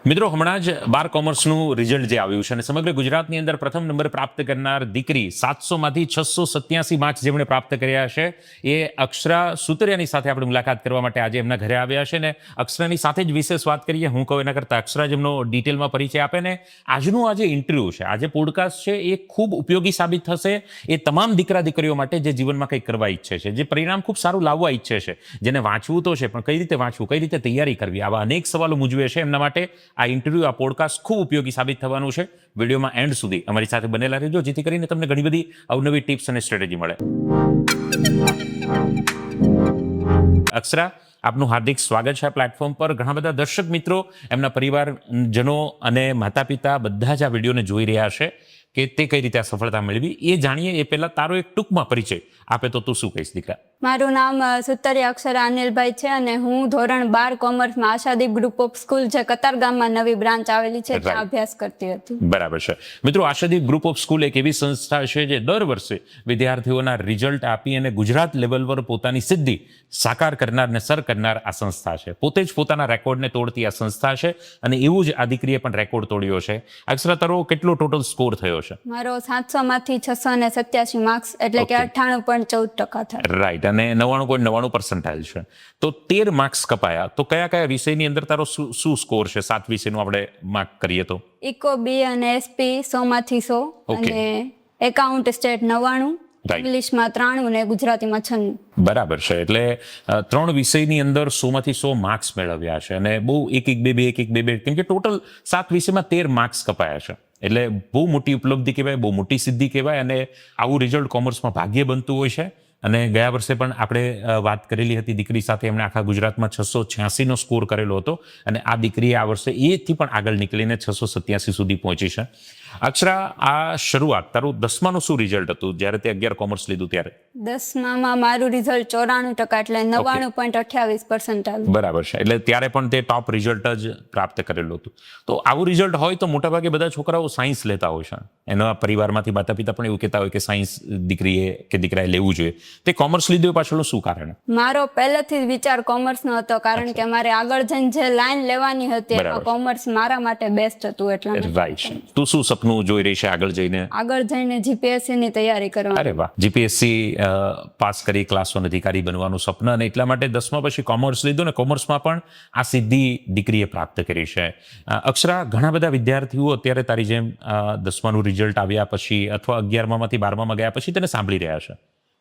મિત્રો હમણાં જ 12 કોમર્સનું રિઝલ્ટ જે આવ્યું છે અને સમગ્ર ગુજરાતની અંદર પ્રથમ નંબર પ્રાપ્ત કરનાર દીકરી 700માંથી 687 માર્ક્સ જેમણે પ્રાપ્ત કર્યા છે એ અક્ષરા સુતરિયાની સાથે આપણે મુલાકાત કરવા માટે આજે એમના ઘરે આવ્યા છે ને અક્ષરાની સાથે જ વિશેષ વાત કરીએ. હું કહું એના કરતાં અક્ષરા જેમનો ડિટેલમાં પરિચય આપે ને આજનું આ જે ઇન્ટરવ્યૂ છે, આજે પોડકાસ્ટ છે એ ખૂબ ઉપયોગી સાબિત થશે એ તમામ દીકરા દીકરીઓ માટે જે જીવનમાં કંઈક કરવા ઈચ્છે છે, જે પરિણામ ખૂબ સારું લાવવા ઈચ્છે છે, જેને વાંચવું તો છે પણ કઈ રીતે વાંચવું, કઈ રીતે તૈયારી કરવી, આવા અનેક સવાલો મૂંઝવે છે. એમના માટે આ ઇન્ટરવ્યૂ, આ પોડકાસ્ટ ખૂબ ઉપયોગી સાબિત થવાનું છે. વિડીયોમાં એન્ડ સુધી અમારી સાથે બનેલા રહેજો, જેથી કરીને તમને ઘણી બધી અવનવી ટિપ્સ અને સ્ટ્રેટેજી મળે. અક્ષરા, આપનું હાર્દિક સ્વાગત છે આ પ્લેટફોર્મ પર. ઘણા બધા દર્શક મિત્રો, એમના પરિવારજનો અને માતા પિતા બધા જ આ વિડીયોને જોઈ રહ્યા છે કે તે કઈ રીતે આ સફળતા મેળવી એ જાણીએ એ પહેલા તારો એક ટૂંકમાં પરિચય આપે તો તું શું કહીશ દીકરા? મારું નામ સુતરિયા અક્ષરા અનિલભાઈ છે અને હું ધોરણ 12 કોમર્સમાં આશાદીપ ગ્રુપ ઓફ સ્કૂલ જે કતારગામમાં નવી બ્રાન્ચ આવેલી છે ત્યાં અભ્યાસ કરતી હતી. બરાબર છે. મિત્રો, આશાદીપ ગ્રુપ ઓફ સ્કૂલ એક એવી સંસ્થા છે જે દર વર્ષે વિદ્યાર્થીઓના રિઝલ્ટ આપી અને ગુજરાત લેવલ પર પોતાની સિદ્ધિ સાકાર કરનાર ને સર કરનાર આ સંસ્થા છે. પોતે જ પોતાના રેકોર્ડને તોડતી આ સંસ્થા છે અને એવું જ આ દીકરીએ પણ રેકોર્ડ તોડ્યો છે. અક્ષરા, તારો કેટલો ટોટલ સ્કોર થયો છે? મારો 700માંથી 687 માર્ક્સ એટલે કે 98.14% થાય. રાઈટ, અને 99.99% છે. તો 13 માર્ક્સ કપાયા. તો કયા કયા વિષયની અંદર તારો શું સ્કોર છે? 7 વિષયનું આપણે માર્ક કરીએ તો ઇકો, બી અને એસપી 100માંથી 100 અને એકાઉન્ટ સ્ટેટ 99, ઇંગ્લિશમાં 93 ને ગુજરાતીમાં 96. બરાબર છે. એટલે 3 વિષયની અંદર 100માંથી 100 માર્ક્સ મેળવ્યા છે અને બહુ એક બે કેમ કે ટોટલ 7 વિષયમાં 13 માર્ક્સ કપાયા છે. એટલે બહુ મોટી ઉપલબ્ધિ કહેવાય, બહુ મોટી સિદ્ધિ કહેવાય અને આવું રિઝલ્ટ કોમર્સમાં ભાગ્યે બનતું હોય છે. અને ગયા વર્ષે પણ આપણે વાત કરેલી હતી દીકરી સાથે, એમણે આખા ગુજરાતમાં 686નો સ્કોર કરેલો હતો અને આ દીકરીએ આ વર્ષે એથી પણ આગળ નીકળીને 687 સુધી પહોંચી છે. અક્ષરા, આ શરૂઆત તારું 10માનું શું રિઝલ્ટ હતું જ્યારે તે 11 કોમર્સ લીધું ત્યારે? 10મામાં મારું રિઝલ્ટ 94% એટલે 99.28% આવ્યું. બરાબર છે. એટલે ત્યારે પણ તે ટોપ રિઝલ્ટ જ પ્રાપ્ત કરેલું હતું. તો આવું રિઝલ્ટ હોય તો મોટાભાગે બધા છોકરાઓ સાયન્સ લેતા હોય છે. એના પરિવારમાંથી માતા પિતા પણ એવું કહેતા હોય કે સાયન્સ દીકરીએ કે દીકરાએ લેવું જોઈએ. તે કોમર્સ લીધું એ પાછળનું શું કારણ? મારો પહેલેથી જ વિચાર કોમર્સનો હતો, કારણ કે મારે આગળ જઈને જે લાઈન લેવાની હતી એમાં કોમર્સ મારા માટે બેસ્ટ હતું. એટલે રાઈટ. તું શું સપનું જોઈ રહી છે આગળ જઈને? આગળ જઈને જીપીએસસી ની તૈયારી કરવાની. અરે વાહ! જીપીએસસી પાસ કરી ક્લાસ 1 અધિકારી બનવાનું સપનું, અને એટલા માટે 10મા પછી કોમર્સ લીધું ને કોમર્સમાં પણ આ સિદ્ધિ દીકરીએ પ્રાપ્ત કરી છે. અક્ષરા, ઘણા બધા વિદ્યાર્થીઓ અત્યારે તારી જેમ 10માનું રિઝલ્ટ આવ્યા પછી અથવા 11મામાંથી 12મામાં ગયા પછી તેને સાંભળી રહ્યા છે.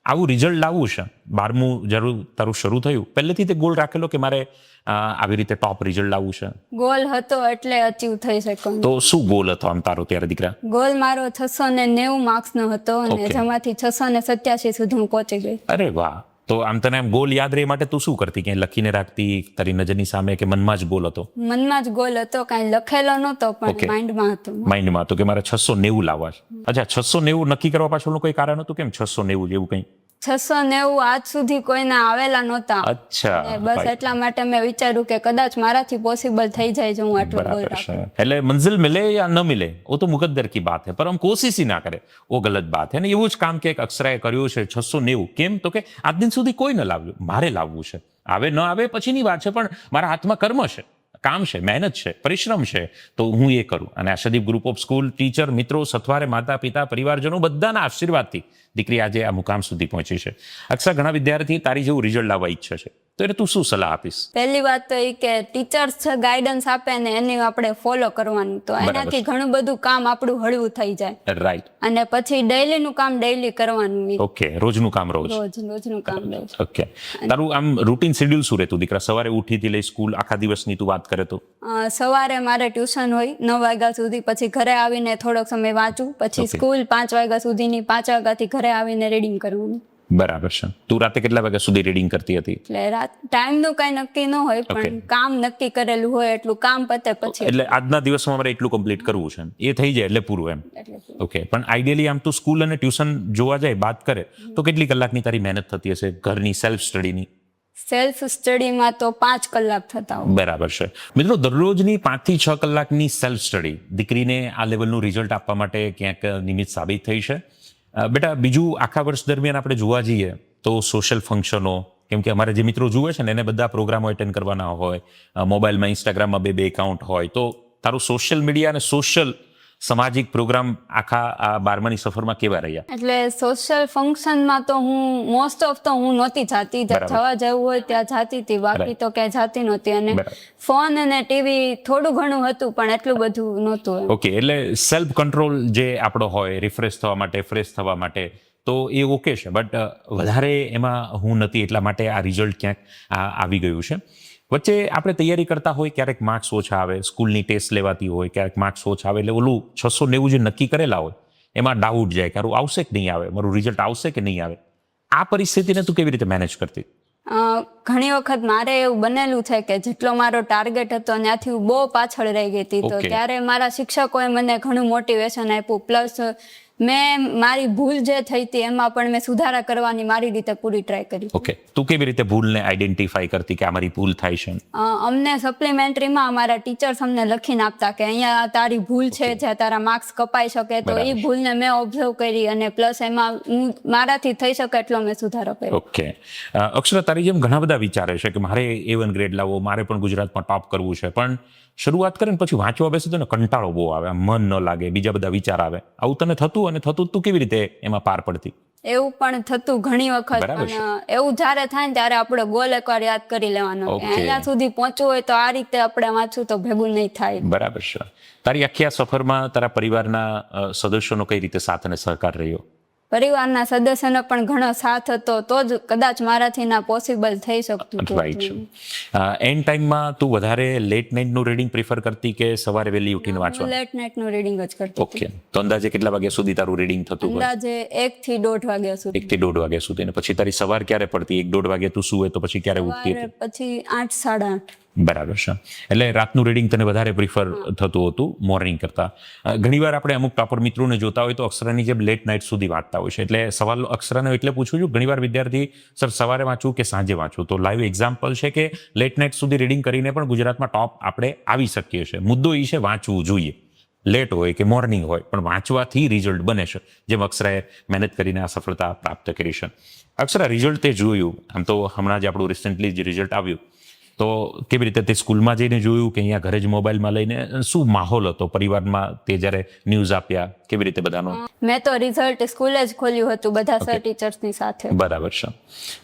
આવું રિઝલ્ટ લાવવું છે, 12મું જરૂર તારું શરૂ થયું, પહેલેથી તે ગોલ રાખેલો કે મારે આવી રીતે ટોપ રિઝલ્ટ લાવવું છે? ગોલ હતો એટલે અચીવ થઈ શક્યો. તો શું ગોલ હતો આમ તારો ત્યારે દીકરા? ગોલ મારો 690 માર્ક્સનો હતો અને જેમાંથી 687 સુધી હું પહોંચી ગઈ. અરે વાહ! તો આમ તને એમ ગોલ યાદ રહે માટે તું શું કરતી? ક્યાંય લખીને રાખતી તારી નજરની સામે કે મનમાં જ ગોલ હતો? મનમાં જ ગોલ હતો, કાંઈ લખેલો નહોતો પણ માઇન્ડમાં હતો. માઇન્ડમાં હતો કે મારે 690 લાવવા છે. અચ્છા, 690 નક્કી કરવા પાછળનું કોઈ કારણ હતું? કેમ 690 જેવું કંઈ? 690 આજ સુધી કોઈના આવેલા નહોતા. અચ્છા, બસ એટલા માટે મેં વિચાર્યું કે કદાચ મારાથી પોસિબલ થઈ જાય જો હું આટલો ગોલ રાખું. એટલે મંજિલ મિલે યા ન મિલે वो तो मुकद्दर की बात है, पर हम कोशिश ही ना करें वो गलत बात है. ને એવું જ કામ કે એક અક્ષરાએ કર્યું છે. 690 કેમ? તો કે આજ દિન સુધી કોઈ ન લાવ્યું, મારે લાવવું છે. આવે ન આવે પછીની વાત છે, પણ મારા હાથમાં કર્મ છે, કામ છે, મહેનત છે, પરિશ્રમ છે, તો હું એ કરું. અને Ashadeep group of school, teacher મિત્રો, સથવારે માતા પિતા, પરિવારજનો બધાના આશીર્વાદથી દીકરી આજે આ મુકામ સુધી પહોંચી છે. અક્ષરા, ઘણા વિદ્યાર્થી તારી જેવું રિઝલ્ટ લાવવા ઈચ્છે છે, તો એને તું શું સલાહ આપીશ? પહેલી વાત તો એ કે ટીચર્સ ગાઈડન્સ આપે ને એની આપણે ફોલો કરવાનું, તો એનાથી ઘણું બધું કામ આપણું હળવું થઈ જાય. રાઈટ. અને પછી ડેઈલીનું કામ ડેઈલી કરવાનું. ઓકે, રોજનું કામ રોજનું કામ. ઓકે. તારું આમ રૂટીન શેડ્યુલ શું રહેતું દીકરા? સવારે ઉઠીથી લઈ સ્કૂલ આખા દિવસની તું વાત કરે તો? સવારે મારે ટ્યુશન હોય 9 વાગ્યા સુધી, પછી ઘરે આવીને થોડોક સમય વાંચું, પછી સ્કૂલ 5 વાગ્યા સુધીની, 5 વાગ્યાથી ઘરે આવીને રીડિંગ કરવાનું. બરાબર છે. તું રાતે કેટલા વાગ્યા સુધી રીડિંગ કરતી હતી? એટલે ટાઈમનું કઈ નક્કી ન હોય, પણ કામ નક્કી કરેલું હોય એટલું કામ પતે પછી. એટલે આજના દિવસમાં મારે એટલું કમ્પ્લીટ કરવું છે, એ થઈ જાય એટલે પૂરું એમ. ઓકે. પણ આઈડિયલી આમ તું સ્કૂલ અને ટ્યુશન જોવા જાય, બાત કરે તો કેટલી કલાકની તારી મહેનત થતી હશે ઘરની સેલ્ફ સ્ટડીની? સેલ્ફ સ્ટડીમાં તો 5 કલાક થતા હોય. બરાબર છે. મિત્રો, દરરોજની 5 થી 6 કલાકની સેલ્ફ સ્ટડી દીકરીને આ લેવલનું રિઝલ્ટ આપવા માટે ક્યાંક નિમિત્ત સાબિત થઈ છે. બેટા, બીજું આખા વર્ષ દરમિયાન આપણે જોવા જઈએ તો સોશિયલ ફંક્શનો, કેમ કે અમારે જે મિત્રો જુએ છે ને એને બધા પ્રોગ્રામો એટેન્ડ કરવાના હોય, મોબાઈલમાં ઇન્સ્ટાગ્રામમાં બે એકાઉન્ટ હોય, તો તારું સોશિયલ મીડિયા અને સોશિયલ સામાજિક પ્રોગ્રામ આખા આ 12માની સફરમાં કેવા રહ્યા? એટલે સોશિયલ ફંક્શનમાં તો હું મોસ્ટ ઓફ તો હું નહોતી જાતી, બરાબર. જવા જવું હોય ત્યાં જાતી હતી, બાકી Right. તો ક્યાંય જાતી નહોતી. અને બરાબર. ફોન અને ટીવી થોડું ઘણું હતું પણ એટલું બધું નહોતું એમ. ઓકે, એટલે સેલ્ફ કંટ્રોલ જે આપણો હોય રિફ્રેશ થવા માટે, ફ્રેશ થવા માટે, તો એ ઓકે છે, બટ વધારે એમાં હું નથી, એટલા માટે આ રિઝલ્ટ ક્યાંક આવી ગયું છે. વચ્ચે આપણે તૈયારી કરતા હોય, ક્યારેક માર્ક્સ ઓછા આવે, સ્કૂલની ટેસ્ટ લેવાતી હોય, ક્યારેક માર્ક્સ ઓછા આવે, એટલે ઓલું 690 જે નક્કી કરેલા હોય એમાં ડાઉટ જાય કે મારું આવશે કે નહીં આવે, મારું રિઝલ્ટ આવશે કે નહીં આવે. આ પરિસ્થિતિને તું કેવી રીતે મેનેજ કરતી? ઘણી વખત મારે એવું બનેલું છે કે જેટલો મારો ટાર્ગેટ હતો ત્યાંથી હું બહુ પાછળ રહી ગઈ હતી. તો Okay. ત્યારે મારા શિક્ષકોએ મને ઘણું મોટિવેશન આપ્યું, પ્લસ મેં મારી ભૂલ જે થઈ હતી એમાં પણ મેં સુધારા કરવાની મારી રીતે પૂરી ટ્રાય કરી. ઓકે, તું કેવી રીતે ભૂલને આઈડેન્ટિફાઈ કરતી કે આ મારી ભૂલ થાય છે? અમને સપ્લિમેન્ટરીમાં અમારા ટીચર્સ અમને લખીને આપતા કે અહીંયા તારી ભૂલ છે, જ્યાં તારા માર્ક્સ કપાઈ શકે, તો એ બરાબર. ભૂલને મેં ઓબ્ઝર્વ કરી અને પ્લસ એમાં હું મારાથી થઈ શકે એટલો મેં સુધારો કર્યો. ઓકે, અક્ષરા, તારી જેમ ઘણા બધા વિચારે છે કે મારે A1 ગ્રેડ લાવવો, મારે પણ ગુજરાતમાં ટોપ કરવું છે, પણ શરૂઆત કરે ને પછી વાંચવા બેસે તો ને કંટાળો બહુ આવે, આમ મન ન લાગે, બીજા બધા વિચાર આવે. આવું તને થતું? અને થતું તું કેવી રીતે એમાં પાર પડતી? એવું પણ થતું ઘણી વખત, બરાબર છે. પણ એવું જ્યારે થાય ને ત્યારે આપણો ગોલ એકવાર યાદ કરી લેવાનો કે Okay. અહીંયા સુધી પહોંચવું હોય તો આ રીતે આપણે વાંચવું તો ભેગું નહીં થાય. બરાબર છે. તારી આખી આ સફરમાં તારા પરિવારના સદસ્યોનો કઈ રીતે સાથ અને સહકાર રહ્યો? પરિવારના સદસ્યનો પણ ઘણો સાથ હતો, તો જ કદાચ મારાથી ના પોસિબલ થઈ શકતું હતું. રાઈટ છે. એન્ડ ટાઈમમાં તું વધારે લેટ નાઇટનું રીડિંગ પ્રિફર કરતી કે સવારે વહેલી ઉઠીને વાંચવાનું? લેટ નાઇટનું રીડિંગ જ કરતી હતી. ઓકે, તો અંદાજે કેટલા વાગ્યા સુધી તારું રીડિંગ થતું હોય? અંદાજે 1 થી 1.5 વાગ્યા સુધી. 1 થી 1.5 વાગ્યા સુધી. અને પછી તારી સવાર ક્યારે પડતી? 1-1.5 વાગે તું સુવે તો પછી ક્યારે ઉઠતી હતી? સવારે પછી 8 સાડા 8. બરાબર છે. એટલે રાતનું રીડિંગ તને વધારે પ્રિફર થતું હતું મોર્નિંગ કરતાં. ઘણીવાર આપણે અમુક ટોપર મિત્રોને જોતા હોય તો અક્ષરાની જેમ લેટ નાઇટ સુધી વાંચતા હોય છે. એટલે સવાલ અક્ષરાને એટલે પૂછું છું, ઘણીવાર વિદ્યાર્થી સર સવારે વાંચું કે સાંજે વાંચું, તો લાઈવ એક્ઝામ્પલ છે કે લેટ નાઇટ સુધી રીડિંગ કરીને પણ ગુજરાતમાં ટોપ આપણે આવી શકીએ છીએ. મુદ્દો એ છે વાંચવું જોઈએ, લેટ હોય કે મોર્નિંગ હોય, પણ વાંચવાથી રિઝલ્ટ બને છે, જેમ અક્ષરાએ મહેનત કરીને આ સફળતા પ્રાપ્ત કરી છે. અક્ષરા, રિઝલ્ટ તે જોયું, આમ તો હમણાં જ આપણું રિસેન્ટલી જે રિઝલ્ટ આવ્યું, તો કેવી રીતે તે સ્કૂલમાં જઈને જોયું કે અહીંયા ઘરે જ મોબાઈલમાં લઈને? શું માહોલ હતો પરિવારમાં તે જ્યારે ન્યૂઝ આપ્યા? કેવી રીતે બધાનો? મેં તો રિઝલ્ટ સ્કૂલે જ ખોલ્યું હતું બધા સર ટીચર્સની સાથે. બરાબર છે.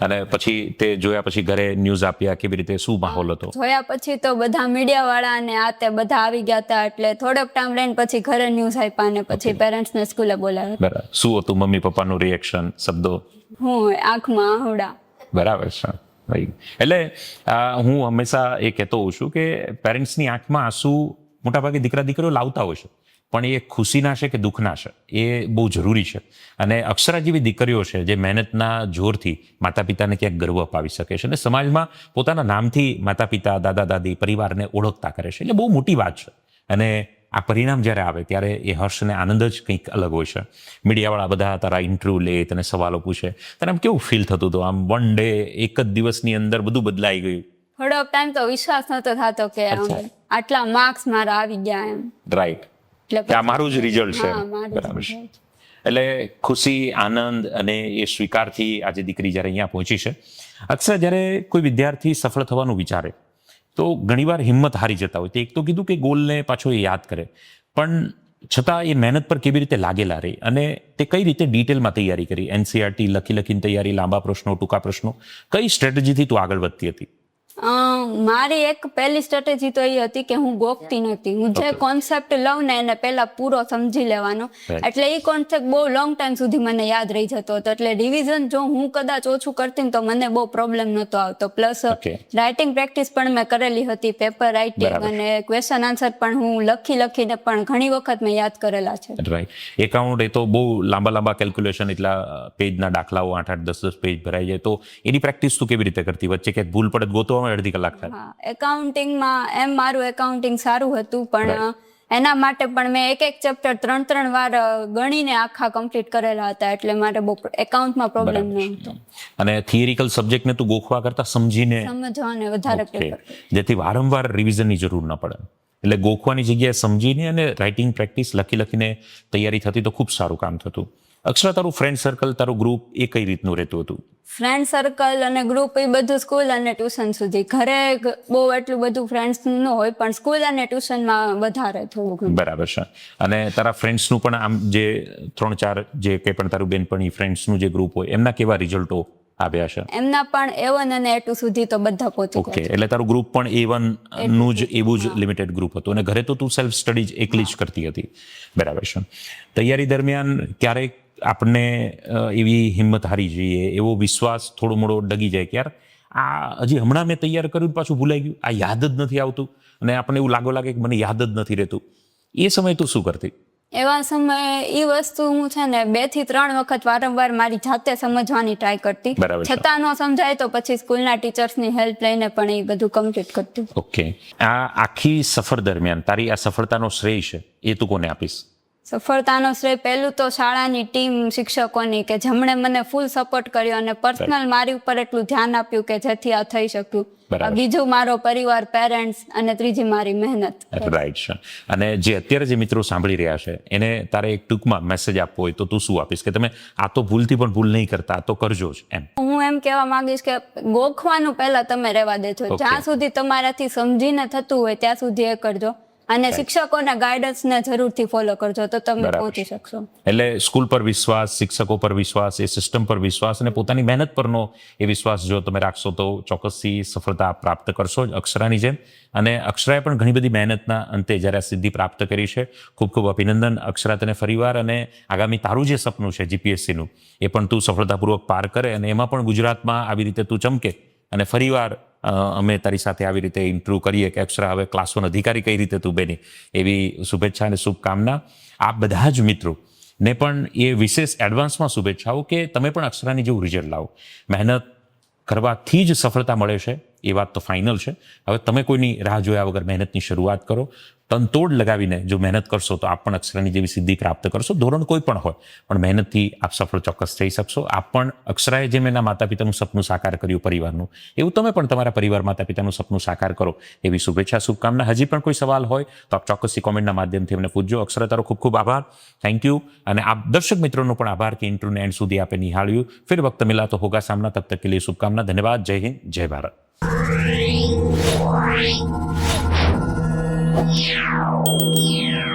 અને પછી તે જોયા પછી ઘરે ન્યૂઝ આપ્યા, કેવી રીતે, શું માહોલ હતો? જોયા પછી તો બધા મીડિયા વાળા અને આ તે બધા આવી ગયા હતા, એટલે થોડોક ટાઈમ લઈને પછી ઘરે ન્યૂઝ આપ્યા અને પછી પેરેન્ટ્સને સ્કૂલે બોલાવ્યા. બરાબર. શું હતું મમ્મી પપ્પાનું રિએક્શન, શબ્દો? હું આંખમાં આહુડા. બરાબર છે. ભાઈ, એટલે હું હંમેશા એ કહેતો હોઉં છું કે પેરેન્ટ્સની આંખમાં આંસુ મોટાભાગે દીકરા દીકરીઓ લાવતા હોય છે, પણ એ ખુશીના છે કે દુઃખના છે એ બહુ જરૂરી છે. અને અક્ષરા જેવી દીકરીઓ છે જે મહેનતના જોરથી માતા પિતાને ક્યાંક ગર્વ અપાવી શકે છે અને સમાજમાં પોતાના નામથી માતા પિતા, દાદા દાદી, પરિવારને ઓળખતા કરે છે, એટલે બહુ મોટી વાત છે. અને આ પરિણામ જ્યારે આવે ત્યારે એ હર્ષ અને આનંદ જ કંઈક અલગ હોય છે. મીડિયાવાળા બધા તારા ઇન્ટરવ્યૂ લે, તને સવાલો પૂછે, તને આમ કેવું ફીલ થતું હતું? આમ વન ડે, એક જ દિવસની અંદર બધું બદલાઈ ગયું? થોડોક ટાઈમ તો વિશ્વાસ નતો થતો કે આમ અચ્છા. આટલા માર્ક્સ મારા આવી ગયા એમ. રાઈટ, એટલે કે આ મારું જ રિઝલ્ટ છે. હા, મારું જ બરાબર છે. result. એટલે ખુશી, આનંદ અને એ સ્વીકારથી આજે દીકરી જ્યારે અહીંયા પહોંચી છે. અક્ષર, જ્યારે કોઈ વિદ્યાર્થી સફળ થવાનું વિચારે તો ઘણીવાર હિંમત હારી જતા હોય. તે એક તો કીધું કે ગોલને પાછો એ યાદ કરે, પણ છતાં એ મહેનત પર કેવી રીતે લાગેલા રહે અને તે કઈ રીતે ડિટેલમાં તૈયારી કરી? એનસીઆરટી લખીને તૈયારી, લાંબા પ્રશ્નો, ટૂંકા પ્રશ્નો, કઈ સ્ટ્રેટેજીથી તું આગળ વધતી હતી? મારી એક પહેલી સ્ટ્રેટેજી તો એ હતી કે હું ગોખતી નથી. હું જે કોન્સેપ્ટ લઉં ને એને પહેલા પૂરો સમજી લેવાનો. Right. એટલે એ કોન્સેપ્ટ બહુ લોંગ ટાઈમ સુધી મને યાદ રહી જતો હતો. એટલે રિવિઝન જો હું કદાચ ઓછું કરતી ને તો મને બહુ પ્રોબ્લેમ નહોતો આવતો. Plus Okay. રાઇટિંગ પ્રેક્ટિસ પણ મેં કરેલી હતી, પેપર રાઇટિંગ બરાબર. અને ક્વેશ્ચન આન્સર પણ હું લખીને પણ ઘણી વખત મેં યાદ કરેલા છે. રાઈટ. એકાઉન્ટ એ તો બહુ લાંબા કેલ્ક્યુલેશન, એટલા પેજના દાખલાઓ 8-8, 10-10 પેજ ભરાઈ જાય, તો એની પ્રેક્ટિસ તું કેવી રીતે કરતી? વચ્ચે ક્યાંક ભૂલ પડે ગોતવામાં અડધી કલાક થાય? હા, એકાઉન્ટિંગમાં એમ મારું એકાઉન્ટિંગ સારું હતું, પણ એના માટે પણ મેં એક ચેપ્ટર 3 વાર ગણીને આખા કમ્પ્લીટ કરેલા હતા, એટલે મારે બહુ એકાઉન્ટમાં પ્રોબ્લેમ ન હતો. અને થિયરિકલ સબ્જેક્ટને તું ગોખવા કરતા સમજીને, સમજવાને વધારે ઓકે, પ્રેફર. જેથી વારંવાર રિવિઝનની જરૂર ન પડે. એટલે ગોખવાની જગ્યાએ સમજીને અને રાઇટિંગ પ્રેક્ટિસ લખીને તૈયારી થતી તો ખૂબ સારું કામ થતું. અક્ષરા, તારું ફ્રેન્ડ સર્કલ, તારું ગ્રુપ એ કઈ રીતનું રહેતું હતું? ફ્રેન્ડ સર્કલ અને ગ્રુપ એ બધું સ્કૂલ અને ટ્યુશન સુધી. ઘરે બહુ એટલું બધું ફ્રેન્ડ્સ ન હોય, પણ સ્કૂલ અને ટ્યુશનમાં વધારે થોડું ઘણું. બરાબર છે. અને તારા ફ્રેન્ડ્સનું પણ આમ જે 3-4 જે કંઈ પણ તારું બેનપણી ફ્રેન્ડ્સનું જે ગ્રુપ હોય એમના કેવા રિઝલ્ટો આવ્યા છે? એમના પણ A1 અને A2 સુધી તો બધા પહોંચી ઓકે, ગયા છે. એટલે તારું ગ્રુપ પણ A1 નું જ એવું જ લિમિટેડ ગ્રુપ હતું અને ઘરે તો તું સેલ્ફ સ્ટડી જ એકલી જ કરતી હતી. બરાબર છે. તૈયારી દરમિયાન ક્યારેક આપણને એવી હિંમત હારી જઈએ, એવો વિશ્વાસ થોડો મોડો ડગી જાય કે યાર આ હજી હમણાં મેં તૈયાર કર્યું પાછું ભૂલાઈ ગયું, આ યાદ જ નથી આવતું, અને આપણને એવું લાગે કે મને યાદ જ નથી રહેતું. એ સમયે તું શું કરતી? એવા સમયે એ વસ્તુ હું છે ને 2 થી 3 વખત વારંવાર મારી જાતે સમજવાની ટ્રાય કરતી. બરાબર છે. છતાં ન સમજાય તો પછી સ્કૂલના ટીચર્સની હેલ્પ લઈને પણ એ બધું કમ્પ્લીટ કરતી. ઓકે, આ આખી સફર દરમિયાન તારી આ સફળતાનો શ્રેય છે એ તું કોને આપીશ? સફળતાનો શ્રેય પહેલું તો શાળાની ટીમ, શિક્ષકોની, કે જેમણે મને ફૂલ સપોર્ટ કર્યો અને પર્સનલ મારી ઉપર એટલું ધ્યાન આપ્યું કે જેથી આ થઈ શક્યું. બરાબર. બીજું મારો પરિવાર, પેરેન્ટ્સ, અને ત્રીજી મારી મહેનત. રાઈટ છે. અને જે અત્યારે જે મિત્રો સાંભળી રહ્યા છે એને તારે એક ટૂંકમાં મેસેજ આપવો હોય તો તું શું આપીશ કે તમે આ તો ભૂલથી પણ ભૂલ નહીં કરતા, આ તો કરજો જ એમ? હું એમ કહેવા માંગીશ કે ગોખવાનું પહેલા તમે રહેવા દેજો. Okay. જ્યાં સુધી તમારાથી સમજીને થતું હોય ત્યાં સુધી એ કરજો, અને શિક્ષકોના ગાઈડન્સને જરૂરથી ફોલો કરજો તો તમે બરાબર. પહોંચી શકશો. એટલે સ્કૂલ પર વિશ્વાસ, શિક્ષકો પર વિશ્વાસ, એ સિસ્ટમ પર વિશ્વાસ અને પોતાની મહેનત પરનો એ વિશ્વાસ જો તમે રાખશો તો ચોક્કસથી સફળતા પ્રાપ્ત કરશો જ, અક્ષરાની જેમ. અને અક્ષરાએ પણ ઘણી બધી મહેનતના અંતે જ્યારે આ સિદ્ધિ પ્રાપ્ત કરી છે. ખૂબ ખૂબ અભિનંદન અક્ષરા તને ફરીવાર. અને આગામી તારું જે સપનું છે GPSCનું એ પણ તું સફળતાપૂર્વક પાર કરે અને એમાં પણ ગુજરાતમાં આવી રીતે તું ચમકે અને ફરીવાર અમે તારી સાથે આવી રીતે ઇન્ટરવ્યૂ કરીએ કે અક્ષરા હવે ક્લાસ 1 અધિકારી કઈ રીતે તું બની. એવી શુભેચ્છા અને શુભકામના. આ બધા જ મિત્રો ને પણ એ વિશેષ એડવાન્સમાં શુભેચ્છાઓ કે તમે પણ અક્ષરાની જેવું રિઝલ્ટ લાવો. મહેનત કરવાથી જ સફળતા મળે છે એ વાત તો ફાઇનલ છે. હવે તમે કોઈની રાહ જોયા વગર મહેનતની શરૂઆત કરો. તનતોડ લગાવીને જો મહેનત કરશો તો આપ પણ અક્ષરાની જેવી સિદ્ધિ પ્રાપ્ત કરશો. ધોરણ કોઈ પણ હોય પણ મહેનતથી આપ સફળ ચોક્કસ થઈ શકશો. આપ પણ અક્ષરાએ જેમ એના માતા પિતાનું સપનું સાકાર કર્યું પરિવારનું, એવું તમે પણ તમારા પરિવાર માતા પિતાનું સપનું સાકાર કરો એવી શુભેચ્છા, શુભકામના. હજી પણ કોઈ સવાલ હોય તો આપ ચોક્કસથી કોમેન્ટના માધ્યમથી અમને પૂછજો. અક્ષરા, તારો ખૂબ ખૂબ આભાર. Thank you. અને આપ દર્શક મિત્રોનો પણ આભાર કે ઇન્ટરવ્યુને એન્ડ સુધી આપે નિહાળ્યું. ફિર વક્ત મિલા તો હોગા સામના. તબ તક કે લીએ શુભકામના. ધન્યવાદ. જય હિન્દ, જય ભારત. Yeah.